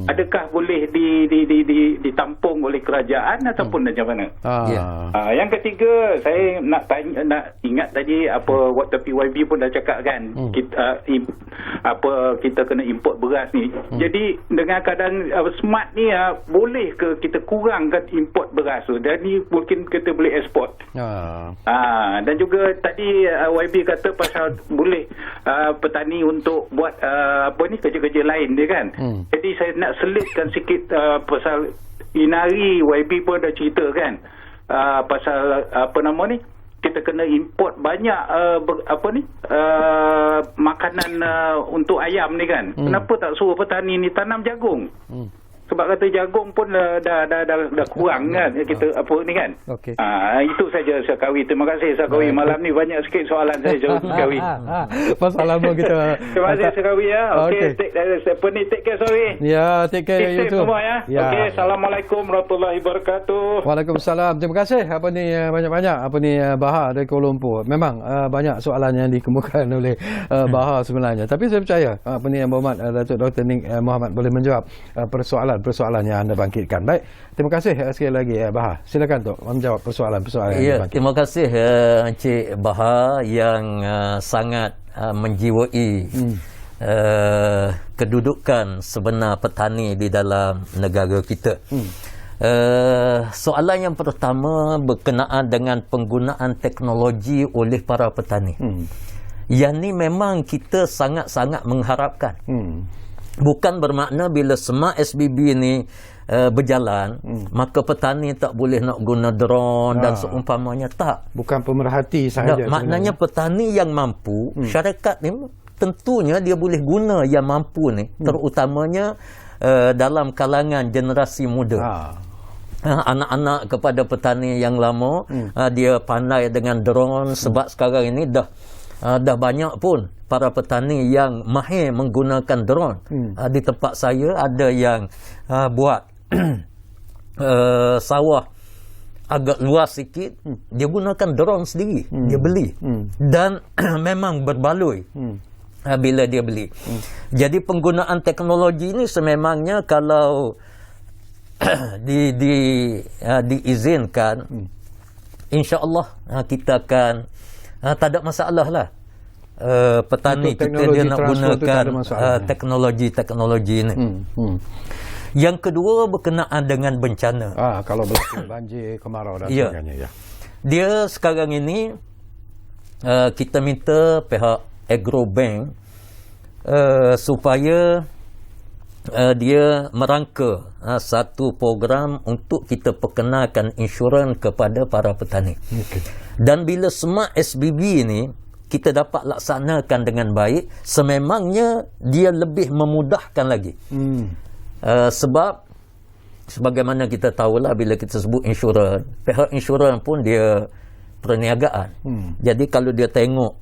Adakah boleh ditampung oleh kerajaan ataupun macam mana? Yang ketiga, saya nak ingat tadi tapi YB pun dah cakap kan, kita kena import beras ni. Jadi dengan keadaan smart ni, boleh ke kita kurangkan import beras tu, dan ni mungkin kita boleh ekspor. Dan juga tadi YB kata pasal boleh petani untuk buat kerja-kerja lain dia kan. Jadi saya nak selitkan sikit pasal Inari. YB pun dah cerita kan pasal kita kena import banyak makanan untuk ayam ni kan. Kenapa tak suruh petani ni tanam jagung? Sebab kata jagung pun dah kurang kan kita ni kan. Okey. Itu saja Sarkawi. Terima kasih Sarkawi. Malam ni banyak sikit soalan saya Sarkawi. Pasal lama kita. Terima kasih Sarkawi ya. Okey, take care sorry. Ya, take care Stay you safe too. semua ya. Okey, Assalamualaikum warahmatullahi wabarakatuh. Waalaikumsalam. Terima kasih banyak-banyak Baha dari Kuala Lumpur. Memang banyak soalan yang dikemukakan oleh Baha sebenarnya. Tapi saya percaya Yang Berhormat Datuk Dr. Nik Mohamad boleh menjawab persoalan yang anda bangkitkan. Baik, terima kasih sekali lagi Baha. Silakan Tok menjawab persoalan-persoalan yang dibangkitkan. Terima kasih Encik Baha yang sangat menjiwai kedudukan sebenar petani di dalam negara kita. Soalan yang pertama berkenaan dengan penggunaan teknologi oleh para petani. Yang ni memang kita sangat-sangat mengharapkan. Bukan bermakna bila Smart SBB ni berjalan, maka petani tak boleh nak guna drone dan seumpamanya. Tak. Bukan pemerhati sahaja. Maknanya petani yang mampu, syarikat ni tentunya dia boleh guna yang mampu ni, terutamanya dalam kalangan generasi muda. Anak-anak kepada petani yang lama, dia pandai dengan drone, sebab sekarang ini dah banyak pun para petani yang mahir menggunakan drone. Di tempat saya ada yang buat sawah agak luas sikit, dia gunakan drone sendiri, dia beli dan memang berbaloi bila dia beli. Jadi penggunaan teknologi ini sememangnya kalau diizinkan, insya-Allah kita akan tak ada masalah lah. Petani kita dia nak gunakan teknologi ini. Yang kedua berkenaan dengan bencana. Kalau berlaku banjir, kemarau dan sebagainya. Ya. Dia sekarang ini kita minta pihak Agrobank supaya dia merangka satu program untuk kita perkenalkan insurans kepada para petani. Dan bila Smart SBB ini kita dapat laksanakan dengan baik, sememangnya dia lebih memudahkan lagi. Sebab sebagaimana kita tahulah, bila kita sebut insurans, pihak insurans pun dia perniagaan. Jadi kalau dia tengok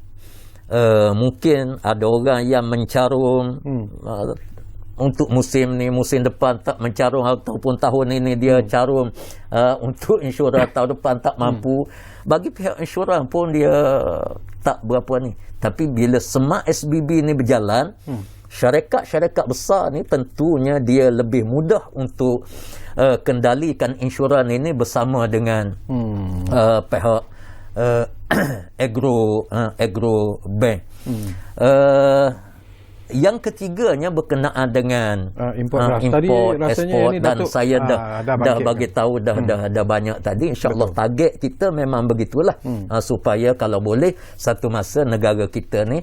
mungkin ada orang yang mencarung untuk musim ni, musim depan tak mencarung, ataupun tahun ini dia carung untuk insurans tahun depan tak mampu, bagi pihak insurans pun dia tak berapa ni. Tapi bila Smart SBB ni berjalan, syarikat-syarikat besar ni tentunya dia lebih mudah untuk kendalikan insurans ini bersama dengan pihak Agrobank. Yang ketiganya berkenaan dengan import, ekspor, dan saya dah bagi tahu dah banyak tadi. InsyaAllah target kita memang begitulah, supaya kalau boleh satu masa negara kita ni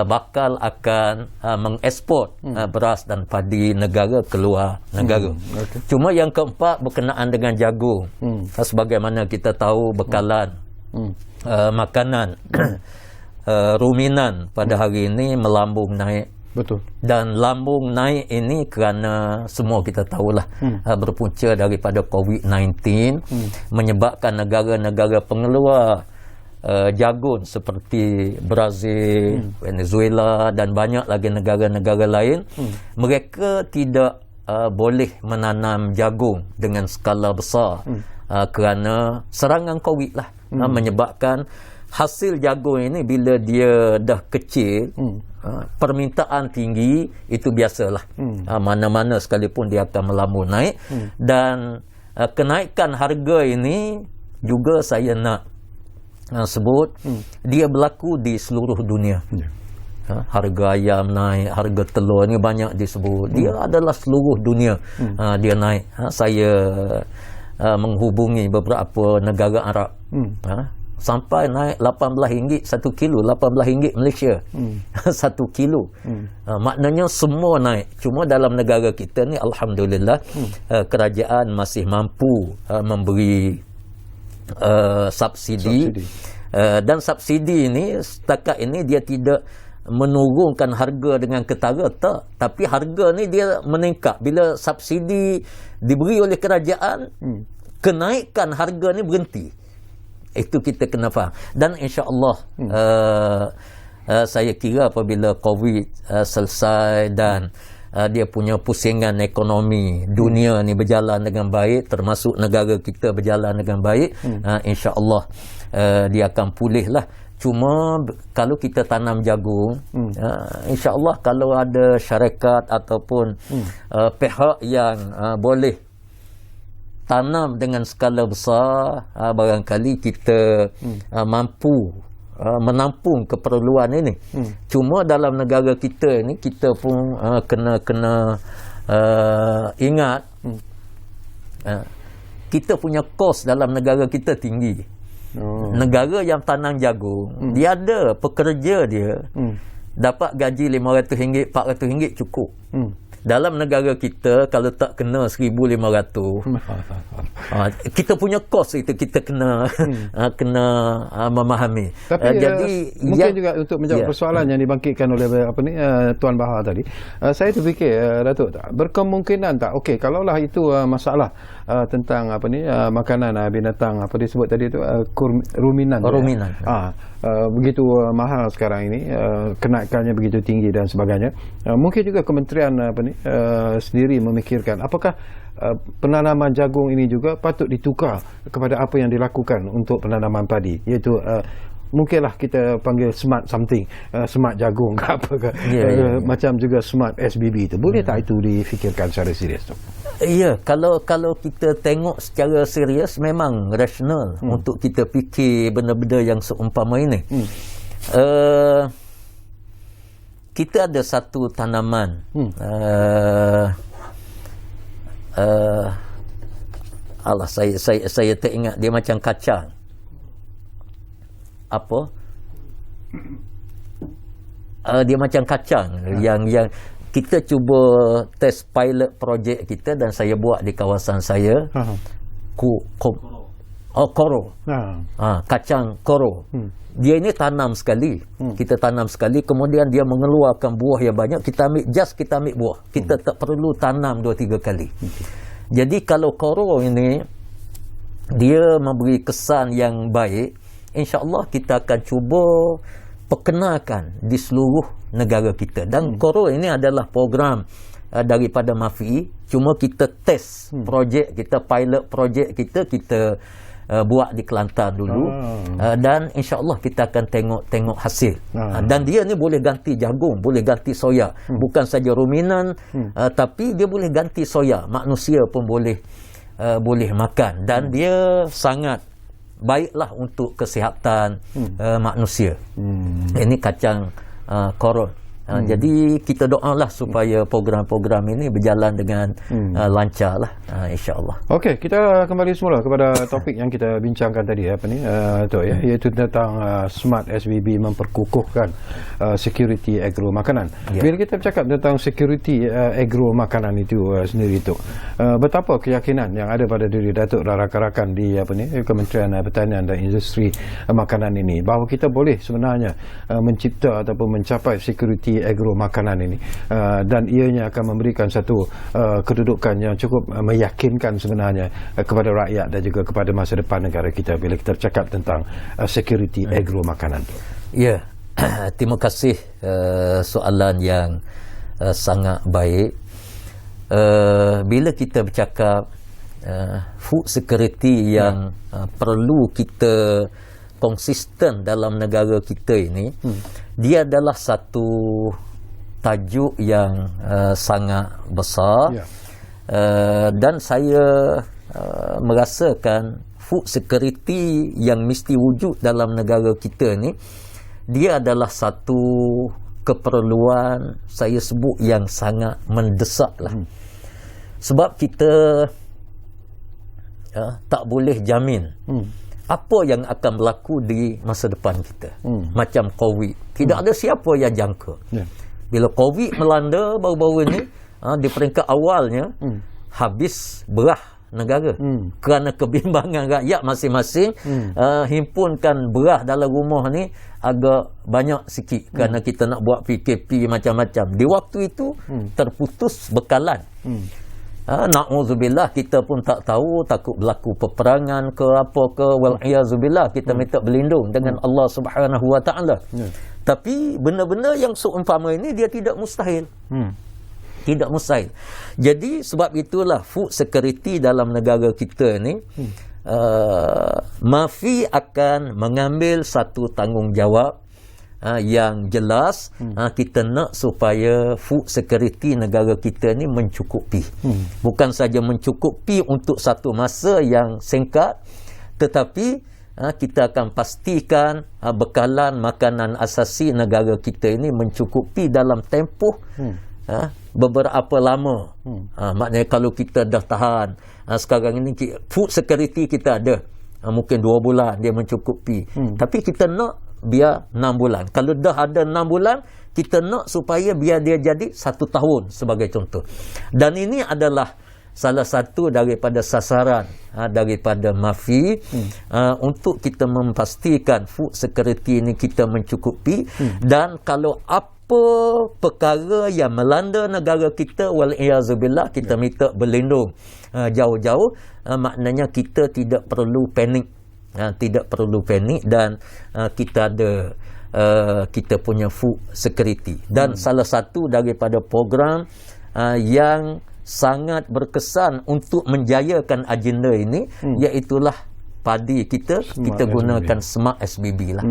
bakal akan mengekspor beras dan padi negara keluar negara. Cuma yang keempat berkenaan dengan jagung. Sebagaimana kita tahu bekalan makanan ruminan pada hari ini melambung naik. Betul. Dan lambung naik ini kerana semua kita tahulah berpunca daripada COVID-19, menyebabkan negara-negara pengeluar jagung seperti Brazil, Venezuela dan banyak lagi negara-negara lain, mereka tidak boleh menanam jagung dengan skala besar kerana serangan COVID lah, menyebabkan hasil jagung ini bila dia dah kecil, permintaan tinggi, itu biasalah. Mana-mana sekalipun dia akan melambung naik. Dan kenaikan harga ini juga saya nak sebut, dia berlaku di seluruh dunia. Harga ayam naik, harga telur ni banyak disebut. Dia adalah seluruh dunia dia naik. Saya menghubungi beberapa negara Arab, sampai naik RM18 1 kilo, RM18 Malaysia 1 kilo. Maknanya semua naik. Cuma dalam negara kita ni alhamdulillah, kerajaan masih mampu memberi subsidi. Dan subsidi ini setakat ini dia tidak menurunkan harga dengan ketara, tak, tapi harga ni dia meningkat. Bila subsidi diberi oleh kerajaan, kenaikan harga ni berhenti. Itu kita kena faham. Dan insya-Allah saya kira apabila COVID selesai dan dia punya pusingan ekonomi dunia ni berjalan dengan baik, termasuk negara kita berjalan dengan baik, insya-Allah dia akan pulih lah. Cuma kalau kita tanam jagung, insya-Allah kalau ada syarikat ataupun pihak yang boleh tanam dengan skala besar, barangkali kita mampu menampung keperluan ini. Cuma dalam negara kita ini, kita pun kena ingat, kita punya kos dalam negara kita tinggi. Negara yang tanam jagung, dia ada pekerja dia dapat gaji RM500, RM400 cukup. Dalam negara kita kalau tak kena 1,500, kita punya kos itu kita kena memahami. Tapi jadi mungkin juga untuk menjawab persoalan yang dibangkitkan oleh Tuan Bahar tadi, saya terfikir Datuk, berkemungkinan tak, okey, kalaulah itu masalah tentang makanan binatang disebut tadi itu ruminan. Begitu mahal sekarang ini, kenaikannya begitu tinggi dan sebagainya. Mungkin juga kementerian sendiri memikirkan apakah penanaman jagung ini juga patut ditukar kepada apa yang dilakukan untuk penanaman padi, iaitu mungkinlah kita panggil smart something, smart jagung ke apa ke, macam juga smart SBB itu. Boleh tak itu difikirkan secara serius tu? Ya, kalau kita tengok secara serius, memang rasional untuk kita fikir benda-benda yang seumpama ini. Kita ada satu tanaman, saya teringat dia macam kacang. Apa? dia macam kacang yang kita cuba test pilot projek kita dan saya buat di kawasan saya. Koro. Kacang koro. Dia ini tanam sekali. Kita tanam sekali, kemudian dia mengeluarkan buah yang banyak. Kita ambil buah. Kita tak perlu tanam 2-3 kali. Jadi kalau koro ini dia memberi kesan yang baik, insya-Allah kita akan cuba perkenalkan di seluruh negara kita. Dan koro ini adalah program daripada MAFI. Cuma kita test projek kita, pilot projek kita buat di Kelantan dulu. Dan insya-Allah kita akan tengok hasil. Dan dia ni boleh ganti jagung, boleh ganti soya. Bukan saja ruminan, tapi dia boleh ganti soya. Manusia pun boleh makan, dan dia sangat baiklah untuk kesihatan manusia. Ini kacang koro. Jadi kita doalah supaya program-program ini berjalan dengan lancar lah, insya-Allah. Okey, kita kembali semula kepada topik yang kita bincangkan tadi iaitu tentang Smart SBB memperkukuhkan security agro makanan. Bila kita bercakap tentang security agro makanan itu sendiri itu, betapa keyakinan yang ada pada diri Datuk dan rakan-rakan di Kementerian Pertanian dan Industri Makanan ini bahawa kita boleh sebenarnya mencipta ataupun mencapai security agro makanan ini, dan ianya akan memberikan satu kedudukan yang cukup meyakinkan sebenarnya kepada rakyat dan juga kepada masa depan negara kita bila kita bercakap tentang security agro makanan. Ya, terima kasih soalan yang sangat baik. Bila kita bercakap food security yang perlu kita konsisten dalam negara kita ini, dia adalah satu tajuk yang sangat besar. Dan saya merasakan food security yang mesti wujud dalam negara kita ni, dia adalah satu keperluan saya sebut yang sangat mendesak lah. Sebab kita tak boleh jamin apa yang akan berlaku di masa depan kita. Macam COVID, tidak ada siapa yang jangka. Bila COVID melanda baru-baru ni, di peringkat awalnya habis beras negara kerana kebimbangan rakyat masing-masing. Himpunkan beras dalam rumah ni agak banyak sikit kerana kita nak buat PKP macam-macam. Di waktu itu terputus bekalan. Na'udzubillah, kita pun tak tahu, takut berlaku peperangan ke apa ke, wal'iyazubillah, kita minta berlindung dengan Allah Subhanahu wa taala. Tapi benda-benda yang seumpama ini dia tidak mustahil. Tidak mustahil. Jadi sebab itulah food security dalam negara kita ni, MAFI akan mengambil satu tanggungjawab yang jelas. Kita nak supaya food security negara kita ni mencukupi. Bukan saja mencukupi untuk satu masa yang singkat, tetapi kita akan pastikan bekalan makanan asasi negara kita ini mencukupi dalam tempoh beberapa lama. Maknanya kalau kita dah tahan sekarang ini food security kita ada mungkin 2 bulan dia mencukupi, tapi kita nak biar 6 bulan. Kalau dah ada 6 bulan, kita nak supaya biar dia jadi 1 tahun sebagai contoh. Dan ini adalah salah satu daripada sasaran daripada MAFI untuk kita memastikan food security ini kita mencukupi. Dan kalau apa perkara yang melanda negara kita, wal'iyazubillah, kita minta berlindung jauh-jauh. Maknanya kita tidak perlu panik. Tidak perlu panik, dan kita ada kita punya food security. Dan salah satu daripada program yang sangat berkesan untuk menjayakan agenda ini, iaitulah padi kita gunakan Smart SBB lah.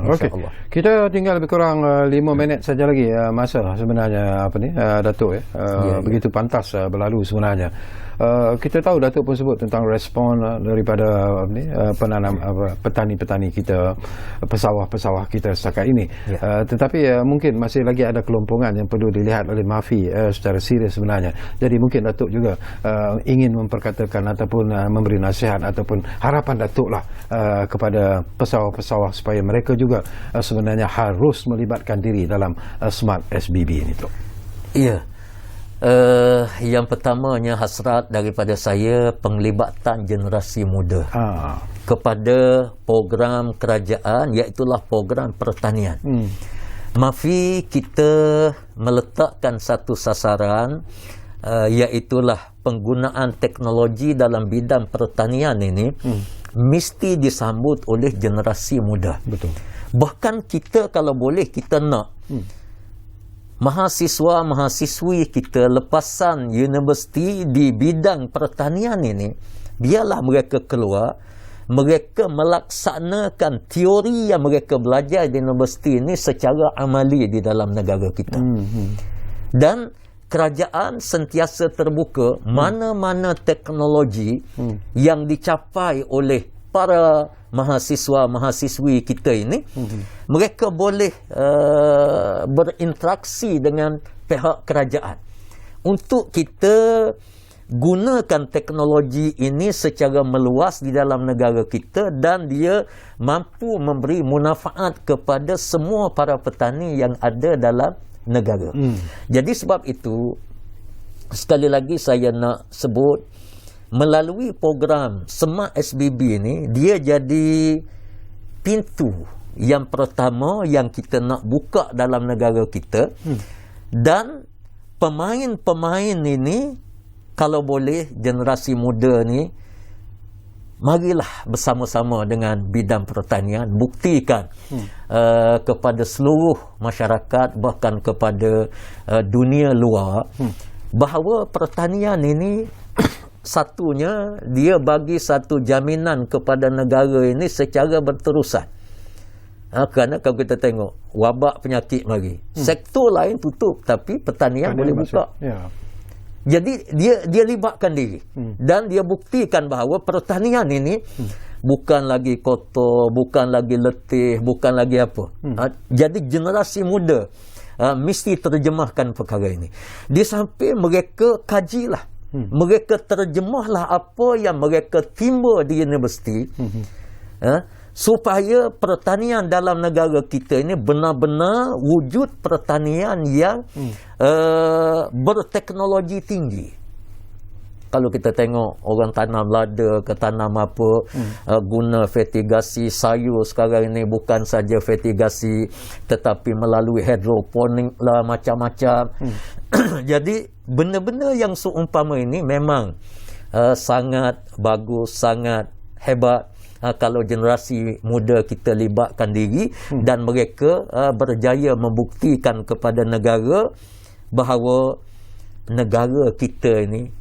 Okey. Kita tinggal lebih kurang 5 minit saja lagi masa sebenarnya Datuk begitu pantas berlalu sebenarnya. Kita tahu Datuk pun sebut tentang respon daripada penanam petani-petani kita, pesawah-pesawah kita setakat ini. Tetapi mungkin masih lagi ada kelompongan yang perlu dilihat oleh MAFI secara serius sebenarnya. Jadi mungkin Datuk juga ingin memperkatakan ataupun memberi nasihat ataupun harapan Datuk lah kepada pesawah-pesawah supaya mereka juga sebenarnya harus melibatkan diri dalam Smart SBB ini, Tok? Ya. Yang pertamanya hasrat daripada saya penglibatan generasi muda kepada program kerajaan, iaitulah program pertanian. Mafi kita meletakkan satu sasaran, iaitulah penggunaan teknologi dalam bidang pertanian ini mesti disambut oleh generasi muda. Betul. Bahkan kita kalau boleh kita nak mahasiswa-mahasiswi kita lepasan universiti di bidang pertanian ini, biarlah mereka keluar, mereka melaksanakan teori yang mereka belajar di universiti ini secara amali di dalam negara kita. Dan kerajaan sentiasa terbuka mana-mana teknologi yang dicapai oleh para mahasiswa-mahasiswi kita ini, mereka boleh berinteraksi dengan pihak kerajaan untuk kita gunakan teknologi ini secara meluas di dalam negara kita, dan dia mampu memberi manfaat kepada semua para petani yang ada dalam negara. Jadi sebab itu sekali lagi saya nak sebut, melalui program Smart SBB ini, dia jadi pintu yang pertama yang kita nak buka dalam negara kita. Dan pemain-pemain ini, kalau boleh generasi muda ni, marilah bersama-sama dengan bidang pertanian, buktikan kepada seluruh masyarakat, bahkan kepada dunia luar, bahawa pertanian ini satunya dia bagi satu jaminan kepada negara ini secara berterusan. Kerana kalau kita tengok wabak penyakit mari, sektor lain tutup tapi pertanian boleh buka. Jadi dia libatkan diri dan dia buktikan bahawa pertanian ini bukan lagi kotor, bukan lagi letih, bukan lagi apa. Jadi generasi muda mesti terjemahkan perkara ini. Di samping mereka kajilah, mereka terjemahlah apa yang mereka timba di universiti, supaya pertanian dalam negara kita ini benar-benar wujud pertanian yang berteknologi tinggi. Kalau kita tengok orang tanam lada ke tanam apa, guna fertigasi sayur sekarang ini, bukan saja fertigasi tetapi melalui hidroponik lah, macam-macam. Jadi benda-benda yang seumpama ini memang sangat bagus, sangat hebat. Kalau generasi muda kita libatkan diri dan mereka berjaya membuktikan kepada negara bahawa negara kita ini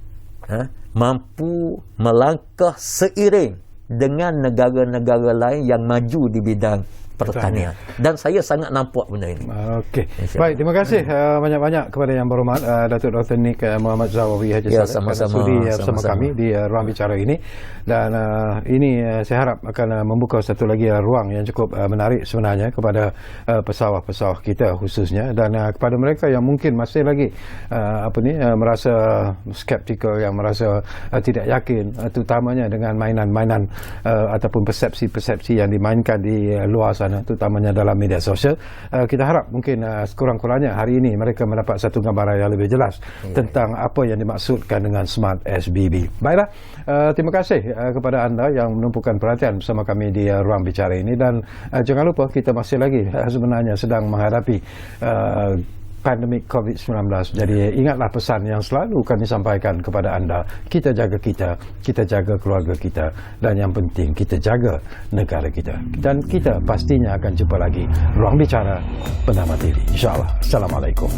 mampu melangkah seiring dengan negara-negara lain yang maju di bidang pertanian. Dan saya sangat nampak benda ini. Okey. Baik, terima kasih banyak-banyak kepada Yang Berhormat Datuk Dr. Nik Muhammad Zawawi Haji Saleh sama-sama, sudi bersama kami di ruang bicara ini. Dan ini saya harap akan membuka satu lagi ruang yang cukup menarik sebenarnya kepada pesawah-pesawah kita khususnya, dan kepada mereka yang mungkin masih lagi merasa skeptikal, yang merasa tidak yakin, terutamanya dengan mainan-mainan ataupun persepsi-persepsi yang dimainkan di luar sana, terutamanya dalam media sosial. Kita harap mungkin sekurang-kurangnya hari ini mereka mendapat satu gambaran yang lebih jelas tentang apa yang dimaksudkan dengan Smart SBB. Baiklah, terima kasih kepada anda yang menumpukan perhatian bersama kami di ruang bicara ini, dan jangan lupa kita masih lagi sebenarnya sedang menghadapi pandemik COVID-19. Jadi ingatlah pesan yang selalu kami sampaikan kepada anda. Kita jaga kita jaga keluarga kita, dan yang penting kita jaga negara kita. Dan kita pastinya akan jumpa lagi Ruang Bicara Bernama TV, InsyaAllah. Assalamualaikum.